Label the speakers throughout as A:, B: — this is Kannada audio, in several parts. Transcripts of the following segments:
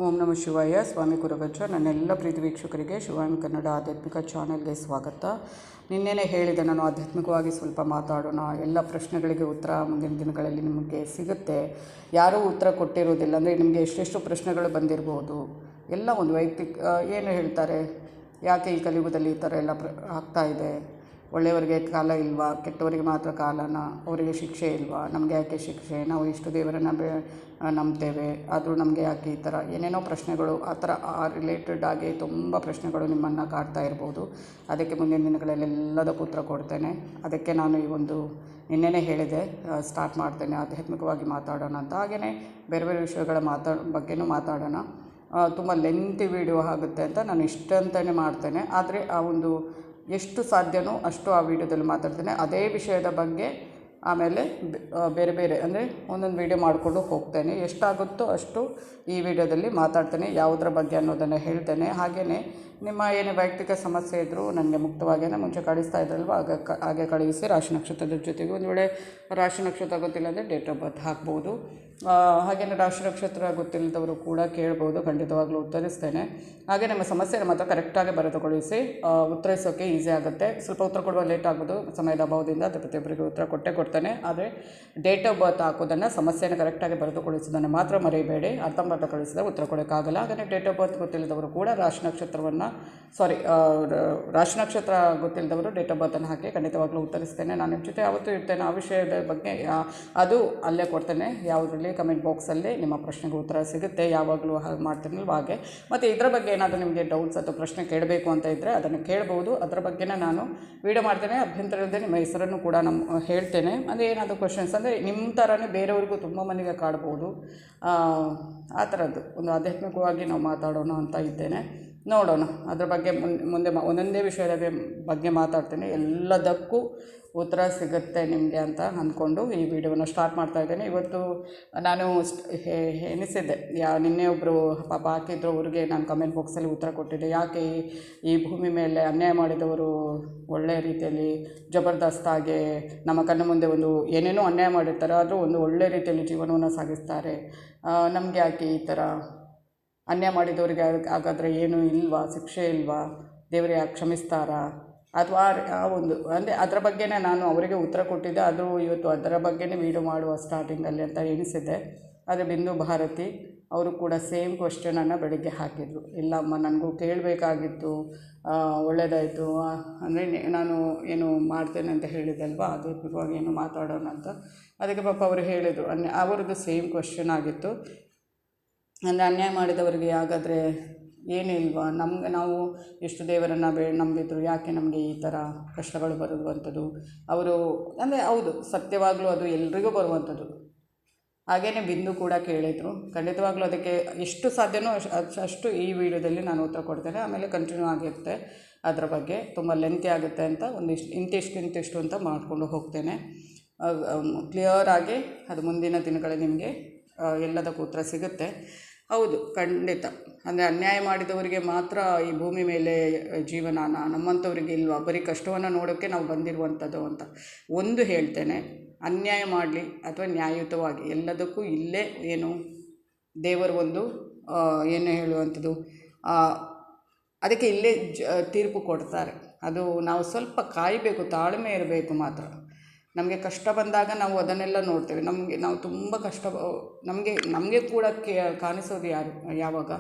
A: ಓಂ ನಮಃ ಶಿವಾಯ. ಸ್ವಾಮಿ ಗುರುಗಚ್ಚ. ನನ್ನೆಲ್ಲ ಪ್ರೀತಿ ವೀಕ್ಷಕರಿಗೆ ಶಿವಾಯಂ ಕನ್ನಡ ಆಧ್ಯಾತ್ಮಿಕ ಚಾನೆಲ್ಗೆ ಸ್ವಾಗತ. ನಿನ್ನೆನೇ ಹೇಳಿದೆ, ನಾನು ಆಧ್ಯಾತ್ಮಿಕವಾಗಿ ಸ್ವಲ್ಪ ಮಾತಾಡೋಣ. ಎಲ್ಲ ಪ್ರಶ್ನೆಗಳಿಗೆ ಉತ್ತರ ಮುಂದಿನ ದಿನಗಳಲ್ಲಿ ನಿಮಗೆ ಸಿಗುತ್ತೆ. ಯಾರೂ ಉತ್ತರ ಕೊಟ್ಟಿರೋದಿಲ್ಲ. ಅಂದರೆ ನಿಮಗೆ ಎಷ್ಟೆಷ್ಟು ಪ್ರಶ್ನೆಗಳು ಬಂದಿರ್ಬೋದು. ಎಲ್ಲ ಒಂದು ವೈಯಕ್ತಿಕ ಏನು ಹೇಳ್ತಾರೆ, ಯಾಕೆ ಈ ಕಲಿಯುಗದಲ್ಲಿ ಈ ಥರ ಎಲ್ಲ ಆಗ್ತಾಯಿದೆ, ಒಳ್ಳೆಯವರಿಗೆ ಕಾಲ ಇಲ್ವಾ, ಕೆಟ್ಟವರಿಗೆ ಮಾತ್ರ ಕಾಲನ, ಅವರಿಗೆ ಶಿಕ್ಷೆ ಇಲ್ವಾ, ನಮಗೆ ಯಾಕೆ ಶಿಕ್ಷೆ, ನಾವು ಇಷ್ಟು ದೇವರನ್ನು ನಂಬ್ತೇವೆ ಆದರೂ ನಮಗೆ ಯಾಕೆ ಈ ಥರ ಏನೇನೋ ಪ್ರಶ್ನೆಗಳು, ಆ ಥರ ರಿಲೇಟೆಡ್ ಆಗಿ ತುಂಬ ಪ್ರಶ್ನೆಗಳು ನಿಮ್ಮನ್ನು ಕಾಡ್ತಾ ಇರ್ಬೋದು. ಅದಕ್ಕೆ ಮುಂದಿನ ದಿನಗಳಲ್ಲಿ ಎಲ್ಲದಕ್ಕೂ ಉತ್ತರ ಕೊಡ್ತೇನೆ. ಅದಕ್ಕೆ ನಾನು ಈ ಒಂದು ನಿನ್ನೆನೇ ಹೇಳಿದೆ ಸ್ಟಾರ್ಟ್ ಮಾಡ್ತೇನೆ, ಆಧ್ಯಾತ್ಮಿಕವಾಗಿ ಮಾತಾಡೋಣ ಅಂತ. ಹಾಗೆಯೇ ಬೇರೆ ಬೇರೆ ವಿಷಯಗಳ ಬಗ್ಗೆನೂ ಮಾತಾಡೋಣ. ತುಂಬ ಲೆಂತಿ ವಿಡಿಯೋ ಆಗುತ್ತೆ ಅಂತ ನಾನು ಇಷ್ಟಂತಲೇ ಮಾಡ್ತೇನೆ. ಆದರೆ ಆ ಒಂದು ಎಷ್ಟು ಸಾಧ್ಯನೋ ಅಷ್ಟು ಆ ವಿಡಿಯೋದಲ್ಲಿ ಮಾತಾಡ್ತೇನೆ. ಅದೇ ವಿಷಯದ ಬಗ್ಗೆ ಆಮೇಲೆ ಬೇರೆ ಬೇರೆ ಅಂದರೆ ಒಂದೊಂದು ವೀಡಿಯೋ ಮಾಡಿಕೊಂಡು ಹೋಗ್ತೇನೆ. ಎಷ್ಟಾಗುತ್ತೋ ಅಷ್ಟು ಈ ವಿಡಿಯೋದಲ್ಲಿ ಮಾತಾಡ್ತೇನೆ. ಯಾವುದರ ಬಗ್ಗೆ ಅನ್ನೋದನ್ನು ಹೇಳ್ತೇನೆ. ಹಾಗೆಯೇ ನಿಮ್ಮ ಏನೇ ವೈಯಕ್ತಿಕ ಸಮಸ್ಯೆ ಇದ್ದರೂ ನನಗೆ ಮುಕ್ತವಾಗಿ ಮುಂಚೆ ಕಳಿಸ್ತಾ ಇದ್ರಲ್ವ, ಹಾಗೆ ಕಳುಹಿಸಿ. ರಾಶಿ ನಕ್ಷತ್ರದ ಜೊತೆಗೆ ಒಂದು ವೇಳೆ ರಾಶಿ ನಕ್ಷತ್ರ ಗೊತ್ತಿಲ್ಲ ಅಂದರೆ ಡೇಟ್ ಆಫ್ ಬರ್ತ್ ಹಾಕ್ಬೋದು. ಹಾಗೆಯೇ ರಾಶಿ ನಕ್ಷತ್ರ ಗೊತ್ತಿಲ್ಲದವರು ಕೂಡ ಕೇಳ್ಬೋದು, ಖಂಡಿತವಾಗ್ಲೂ ಉತ್ತರಿಸ್ತೇನೆ. ಹಾಗೆ ನಿಮ್ಮ ಸಮಸ್ಯೆನ ಮಾತ್ರ ಕರೆಕ್ಟಾಗಿ ಬರೆದುಕೊಳ್ಳಿಸಿ, ಉತ್ತರಿಸೋಕ್ಕೆ ಈಸಿ ಆಗುತ್ತೆ. ಸ್ವಲ್ಪ ಉತ್ತರ ಕೊಡುವ ಲೇಟ್ ಆಗ್ಬೋದು ಸಮಯದ ಅಭಾವದಿಂದ, ಅದು ಪ್ರತಿಯೊಬ್ಬರಿಗೆ ಉತ್ತರ ಕೊಡ್ತೇನೆ. ಆದರೆ ಡೇಟ್ ಆಫ್ ಬರ್ತ್ ಹಾಕೋದನ್ನು, ಸಮಸ್ಯೆಯನ್ನು ಕರೆಕ್ಟಾಗಿ ಬರೆದುಕೊಳ್ಳಿಸೋದನ್ನು ಮಾತ್ರ ಮರಿಬೇಡಿ. ಅರ್ಥಂಬರ್ಥ ಕಳಿಸಿದರೆ ಉತ್ತರ ಕೊಡೋಕ್ಕಾಗಲ್ಲ. ಹಾಗೆಯೇ ಡೇಟ್ ಆಫ್ ಬರ್ತ್ ಗೊತ್ತಿಲ್ಲದವರು ಕೂಡ ರಾಶಿ ನಕ್ಷತ್ರ ಗೊತ್ತಿಲ್ಲದವರು ಡೇಟ್ ಆಫ್ ಬರ್ತನ್ನು ಹಾಕಿ ಖಂಡಿತವಾಗ್ಲೂ ಉತ್ತರಿಸ್ತೇನೆ. ನಾನು ನಿಮ್ಮ ಜೊತೆ ಯಾವತ್ತೂ ಇರ್ತೇನೆ. ಆ ವಿಷಯದ ಬಗ್ಗೆ ಅದು ಅಲ್ಲೇ ಕೊಡ್ತೇನೆ. ಯಾವುದರಲ್ಲಿ ಕಮೆಂಟ್ ಬಾಕ್ಸಲ್ಲಿ ನಿಮ್ಮ ಪ್ರಶ್ನೆಗೆ ಉತ್ತರ ಸಿಗುತ್ತೆ. ಯಾವಾಗಲೂ ಹಾಗೆ ಮಾಡ್ತೀನಲ್ವ ಹಾಗೆ. ಮತ್ತು ಇದರ ಬಗ್ಗೆ ಏನಾದರೂ ನಿಮಗೆ ಡೌಟ್ಸ್ ಅಥವಾ ಪ್ರಶ್ನೆ ಕೇಳಬೇಕು ಅಂತ ಇದ್ದರೆ ಅದನ್ನು ಕೇಳ್ಬೋದು. ಅದರ ಬಗ್ಗೆನೇ ನಾನು ವೀಡಿಯೋ ಮಾಡ್ತೇನೆ. ಅಭ್ಯಂತರ ಇಲ್ಲದೆ ನಿಮ್ಮ ಹೆಸರನ್ನು ಕೂಡ ಹೇಳ್ತೇನೆ. ಅಂದರೆ ಏನಾದರೂ ಕ್ವಶನ್ಸ್ ಅಂದರೆ ನಿಮ್ಮ ಥರನೇ ಬೇರೆಯವ್ರಿಗೂ ತುಂಬ ಮಂದಿಗೆ ಕಾಡ್ಬೋದು. ಆ ಥರದ್ದು ಒಂದು ಆಧ್ಯಾತ್ಮಿಕವಾಗಿ ನಾವು ಮಾತಾಡೋಣ ಅಂತ ಇದ್ದೇನೆ. ನೋಡೋಣ, ಅದ್ರ ಬಗ್ಗೆ ಮುಂದೆ ಒಂದೊಂದೇ ವಿಷಯದ ಬಗ್ಗೆ ಮಾತಾಡ್ತೇನೆ. ಎಲ್ಲದಕ್ಕೂ ಉತ್ತರ ಸಿಗುತ್ತೆ ನಿಮಗೆ ಅಂತ ಅಂದ್ಕೊಂಡು ಈ ವಿಡಿಯೋನ ಸ್ಟಾರ್ಟ್ ಮಾಡ್ತಾಯಿದ್ದೇನೆ. ಇವತ್ತು ನಾನು ಎನಿಸಿದ್ದೆ, ನಿನ್ನೆ ಒಬ್ಬರು ಪಾಪ ಹಾಕಿದ್ರು, ಅವ್ರಿಗೆ ನಾನು ಕಮೆಂಟ್ ಬಾಕ್ಸಲ್ಲಿ ಉತ್ತರ ಕೊಟ್ಟಿದ್ದೆ. ಯಾಕೆ ಈ ಭೂಮಿ ಮೇಲೆ ಅನ್ಯಾಯ ಮಾಡಿದವರು ಒಳ್ಳೆಯ ರೀತಿಯಲ್ಲಿ ಜಬರ್ದಸ್ತಾಗಿ ನಮ್ಮ ಕಣ್ಣು ಮುಂದೆ ಒಂದು ಏನೇನೋ ಅನ್ಯಾಯ ಮಾಡಿರ್ತಾರೆ, ಆದರೂ ಒಂದು ಒಳ್ಳೆಯ ರೀತಿಯಲ್ಲಿ ಜೀವನವನ್ನು ಸಾಗಿಸ್ತಾರೆ. ನಮಗೆ ಯಾಕೆ ಈ ಥರ ಅನ್ಯಾಯ ಮಾಡಿದವರಿಗೆ ಹಾಗಾದರೆ ಏನೂ ಇಲ್ವಾ, ಶಿಕ್ಷೆ ಇಲ್ವಾ, ದೇವರೇ ಯಾಕೆ ಕ್ಷಮಿಸ್ತಾರಾ, ಅಥವಾ ಆ ಒಂದು ಅಂದರೆ ಅದರ ಬಗ್ಗೆನೇ ನಾನು ಅವರಿಗೆ ಉತ್ತರ ಕೊಟ್ಟಿದ್ದೆ. ಅದು ಇವತ್ತು ಅದರ ಬಗ್ಗೆನೇ ವೀಡಿಯೋ ಮಾಡುವ ಸ್ಟಾರ್ಟಿಂಗಲ್ಲಿ ಅಂತ ಎನಿಸಿದ್ದೆ. ಆದರೆ ಬಿಂದು ಭಾರತಿ ಅವರು ಕೂಡ ಸೇಮ್ ಕ್ವಶನನ್ನು ಬೆಳಗ್ಗೆ ಹಾಕಿದರು. ಇಲ್ಲಮ್ಮ, ನನಗೂ ಕೇಳಬೇಕಾಗಿತ್ತು, ಒಳ್ಳೆಯದಾಯಿತು ಅಂದರೆ ನಾನು ಏನು ಮಾಡ್ತೇನೆ ಅಂತ ಹೇಳಿದೆ ಅಲ್ವಾ, ಆಧ್ಯಾತ್ಮಿಕವಾಗಿ ಏನು ಮಾತಾಡೋಣ ಅಂತ. ಅದಕ್ಕೆ ಪಾಪ ಅವರು ಹೇಳಿದರು, ಅವರದ್ದು ಸೇಮ್ ಕ್ವಶನ್ ಆಗಿತ್ತು. ಅಂದರೆ ಅನ್ಯಾಯ ಮಾಡಿದವರಿಗೆ ಹಾಗಾದರೆ ಏನಿಲ್ವಾ, ನಾವು ಎಷ್ಟು ದೇವರನ್ನು ನಂಬಿದ್ರು ಯಾಕೆ ನಮಗೆ ಈ ಥರ ಕಷ್ಟಗಳು ಬರುವಂಥದ್ದು. ಅವರು ಅಂದರೆ ಹೌದು, ಸತ್ಯವಾಗಲೂ ಅದು ಎಲ್ರಿಗೂ ಬರುವಂಥದ್ದು. ಹಾಗೆಯೇ ಬಿಂದು ಕೂಡ ಕೇಳಿದರು. ಖಂಡಿತವಾಗ್ಲೂ ಅದಕ್ಕೆ ಎಷ್ಟು ಸಾಧ್ಯನೋ ಅಷ್ಟು ಈ ವಿಡಿಯೋದಲ್ಲಿ ನಾನು ಉತ್ತರ ಕೊಡ್ತೇನೆ. ಆಮೇಲೆ ಕಂಟಿನ್ಯೂ ಆಗಿರುತ್ತೆ. ಅದರ ಬಗ್ಗೆ ತುಂಬ ಲೆಂತಿ ಆಗುತ್ತೆ ಅಂತ ಇಂತಿಷ್ಟು ಅಂತ ಮಾಡಿಕೊಂಡು ಹೋಗ್ತೇನೆ. ಕ್ಲಿಯರಾಗಿ ಅದು ಮುಂದಿನ ದಿನಗಳಲ್ಲಿ ನಿಮಗೆ ಎಲ್ಲದಕ್ಕೂ ಉತ್ತರ ಸಿಗುತ್ತೆ. ಹೌದು, ಖಂಡಿತ. ಅಂದರೆ ಅನ್ಯಾಯ ಮಾಡಿದವರಿಗೆ ಮಾತ್ರ ಈ ಭೂಮಿ ಮೇಲೆ ಜೀವನಾನ, ನಮ್ಮಂಥವ್ರಿಗೆ ಇಲ್ವಾ, ಬರೀ ಕಷ್ಟವನ್ನು ನೋಡೋಕ್ಕೆ ನಾವು ಬಂದಿರುವಂಥದ್ದು ಅಂತ ಒಂದು ಹೇಳ್ತೇನೆ. ಅನ್ಯಾಯ ಮಾಡಲಿ ಅಥವಾ ನ್ಯಾಯಯುತವಾಗಿ ಎಲ್ಲದಕ್ಕೂ ಇಲ್ಲೇ ಏನು ದೇವರು ಒಂದು ಏನು ಹೇಳುವಂಥದ್ದು, ಅದಕ್ಕೆ ಇಲ್ಲೇ ತೀರ್ಪು ಕೊಡ್ತಾರೆ. ಅದು ನಾವು ಸ್ವಲ್ಪ ಕಾಯಬೇಕು, ತಾಳ್ಮೆ ಇರಬೇಕು ಮಾತ್ರ. ನಮಗೆ ಕಷ್ಟ ಬಂದಾಗ ನಾವು ಅದನ್ನೆಲ್ಲ ನೋಡ್ತೇವೆ. ನಾವು ತುಂಬ ಕಷ್ಟ ನಮಗೆ ಕೂಡ ಕಾಣಿಸೋದು ಯಾವಾಗ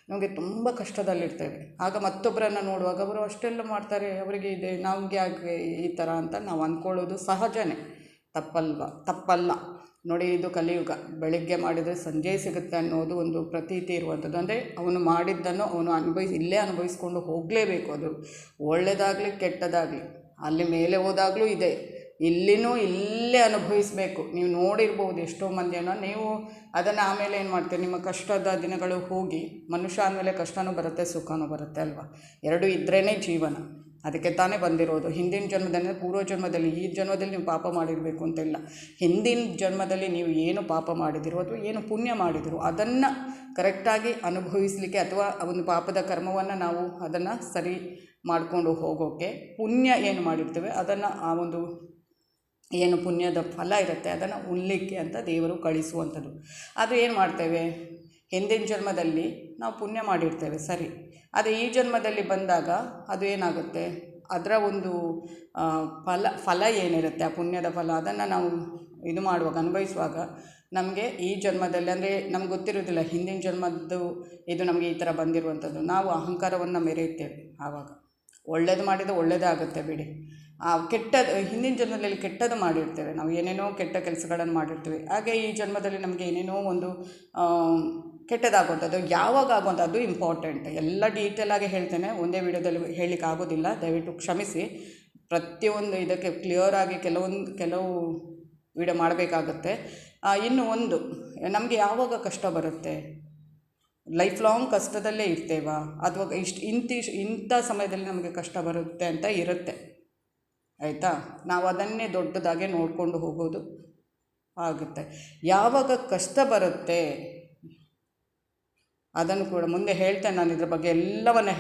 A: ನಮಗೆ ತುಂಬ ಕಷ್ಟದಲ್ಲಿರ್ತೇವೆ. ಆಗ ಮತ್ತೊಬ್ಬರನ್ನು ನೋಡುವಾಗ ಅವರು ಅಷ್ಟೆಲ್ಲ ಮಾಡ್ತಾರೆ, ಅವರಿಗೆ ಇದೆ, ನಮಗೆ ಯಾಕೆ ಈ ಥರ ಅಂತ ನಾವು ಅಂದ್ಕೊಳ್ಳೋದು ಸಹಜನೇ, ತಪ್ಪಲ್ಲ. ನೋಡಿ, ಇದು ಕಲಿಯುಗ. ಬೆಳಗ್ಗೆ ಮಾಡಿದರೆ ಸಂಜೆ ಸಿಗುತ್ತೆ ಅನ್ನೋದು ಒಂದು ಪ್ರತೀತಿ ಇರುವಂಥದ್ದು. ಅಂದರೆ ಅವನು ಮಾಡಿದ್ದನ್ನು ಅವನು ಇಲ್ಲೇ ಅನುಭವಿಸ್ಕೊಂಡು ಹೋಗಲೇಬೇಕು. ಅದು ಒಳ್ಳೆಯದಾಗಲಿ ಕೆಟ್ಟದಾಗಲಿ, ಅಲ್ಲಿ ಮೇಲೆ ಹೋದಾಗಲೂ ಇದೆ, ಇಲ್ಲೇ ಅನುಭವಿಸಬೇಕು. ನೀವು ನೋಡಿರ್ಬೋದು ಎಷ್ಟೋ ಮಂದಿಯನ್ನು. ನೀವು ಅದನ್ನು ಆಮೇಲೆ ಏನು ಮಾಡ್ತೀರಿ, ನಿಮ್ಮ ಕಷ್ಟದ ದಿನಗಳು ಹೋಗಿ ಮನುಷ್ಯ ಆದಮೇಲೆ ಕಷ್ಟನೂ ಬರುತ್ತೆ, ಸುಖನೂ ಬರುತ್ತೆ ಅಲ್ವಾ. ಎರಡೂ ಇದ್ರೇ ಜೀವನ. ಅದಕ್ಕೆ ತಾನೇ ಬಂದಿರೋದು. ಹಿಂದಿನ ಜನ್ಮದಲ್ಲಿ, ಪೂರ್ವ ಜನ್ಮದಲ್ಲಿ, ಈ ಜನ್ಮದಲ್ಲಿ ನೀವು ಪಾಪ ಮಾಡಿರಬೇಕು ಅಂತಿಲ್ಲ. ಹಿಂದಿನ ಜನ್ಮದಲ್ಲಿ ನೀವು ಏನು ಪಾಪ ಮಾಡಿದಿರೋ ಅಥವಾ ಏನು ಪುಣ್ಯ ಮಾಡಿದಿರೋ ಅದನ್ನು ಕರೆಕ್ಟಾಗಿ ಅನುಭವಿಸಲಿಕ್ಕೆ, ಅಥವಾ ಒಂದು ಪಾಪದ ಕರ್ಮವನ್ನು ನಾವು ಅದನ್ನು ಸರಿ ಮಾಡಿಕೊಂಡು ಹೋಗೋಕ್ಕೆ, ಪುಣ್ಯ ಏನು ಮಾಡಿರ್ತೇವೆ ಅದನ್ನು ಆ ಒಂದು ಏನು ಪುಣ್ಯದ ಫಲ ಇರುತ್ತೆ ಅದನ್ನು ಉಣ್ಲಿಕ್ಕೆ ಅಂತ ದೇವರು ಕಳಿಸುವಂಥದ್ದು. ಅದು ಏನು ಮಾಡ್ತೇವೆ, ಹಿಂದಿನ ಜನ್ಮದಲ್ಲಿ ನಾವು ಪುಣ್ಯ ಮಾಡಿರ್ತೇವೆ ಸರಿ, ಆದರೆ ಈ ಜನ್ಮದಲ್ಲಿ ಬಂದಾಗ ಅದು ಏನಾಗುತ್ತೆ, ಅದರ ಒಂದು ಫಲ ಏನಿರುತ್ತೆ, ಆ ಪುಣ್ಯದ ಫಲ ಅದನ್ನು ನಾವು ಇದು ಮಾಡುವಾಗ ಅನುಭವಿಸುವಾಗ ನಮಗೆ ಈ ಜನ್ಮದಲ್ಲಿ ಅಂದರೆ ನಮ್ಗೆ ಗೊತ್ತಿರೋದಿಲ್ಲ ಹಿಂದಿನ ಜನ್ಮದ್ದು ಇದು ನಮಗೆ ಈ ಥರ ಬಂದಿರುವಂಥದ್ದು. ನಾವು ಅಹಂಕಾರವನ್ನು ಮೆರೆಯುತ್ತೇವೆ. ಆವಾಗ ಒಳ್ಳೇದು ಮಾಡಿದರೆ ಒಳ್ಳೆಯದೇ ಆಗುತ್ತೆ ಬಿಡಿ. ಕೆಟ್ಟದ್ದು ಹಿಂದಿನ ಜನ್ಮದಲ್ಲಿ ಕೆಟ್ಟದ್ದು ಮಾಡಿರ್ತೇವೆ, ನಾವು ಏನೇನೋ ಕೆಟ್ಟ ಕೆಲಸಗಳನ್ನು ಮಾಡಿರ್ತೀವಿ. ಹಾಗೆ ಈ ಜನ್ಮದಲ್ಲಿ ನಮಗೆ ಏನೇನೋ ಒಂದು ಕೆಟ್ಟದಾಗುವಂಥದ್ದು ಯಾವಾಗ ಆಗುವಂಥ ಅದು ಇಂಪಾರ್ಟೆಂಟ್. ಎಲ್ಲ ಡೀಟೇಲಾಗಿ ಹೇಳ್ತೇನೆ, ಒಂದೇ ವಿಡಿಯೋದಲ್ಲಿ ಹೇಳಲಿಕ್ಕೆ ಆಗೋದಿಲ್ಲ, ದಯವಿಟ್ಟು ಕ್ಷಮಿಸಿ. ಪ್ರತಿಯೊಂದು ಇದಕ್ಕೆ ಕ್ಲಿಯರಾಗಿ ಕೆಲವು ವಿಡಿಯೋ ಮಾಡಬೇಕಾಗುತ್ತೆ. ಇನ್ನು ಒಂದು, ನಮಗೆ ಯಾವಾಗ ಕಷ್ಟ ಬರುತ್ತೆ, ಲೈಫ್ ಲಾಂಗ್ ಕಷ್ಟದಲ್ಲೇ ಇರ್ತೇವಾ ಅಥವಾ ಇಂಥ ಸಮಯದಲ್ಲಿ ನಮಗೆ ಕಷ್ಟ ಬರುತ್ತೆ ಅಂತ ಇರುತ್ತೆ, ಆಯಿತಾ. ನಾವು ಅದನ್ನೇ ದೊಡ್ಡದಾಗೆ ನೋಡಿಕೊಂಡು ಹೋಗೋದು ಆಗುತ್ತೆ. ಯಾವಾಗ ಕಷ್ಟ ಬರುತ್ತೆ ಅದನ್ನು ಕೂಡ ಮುಂದೆ ಹೇಳ್ತೇನೆ ನಾನು, ಇದ್ರ ಬಗ್ಗೆ ಎಲ್ಲವನ್ನ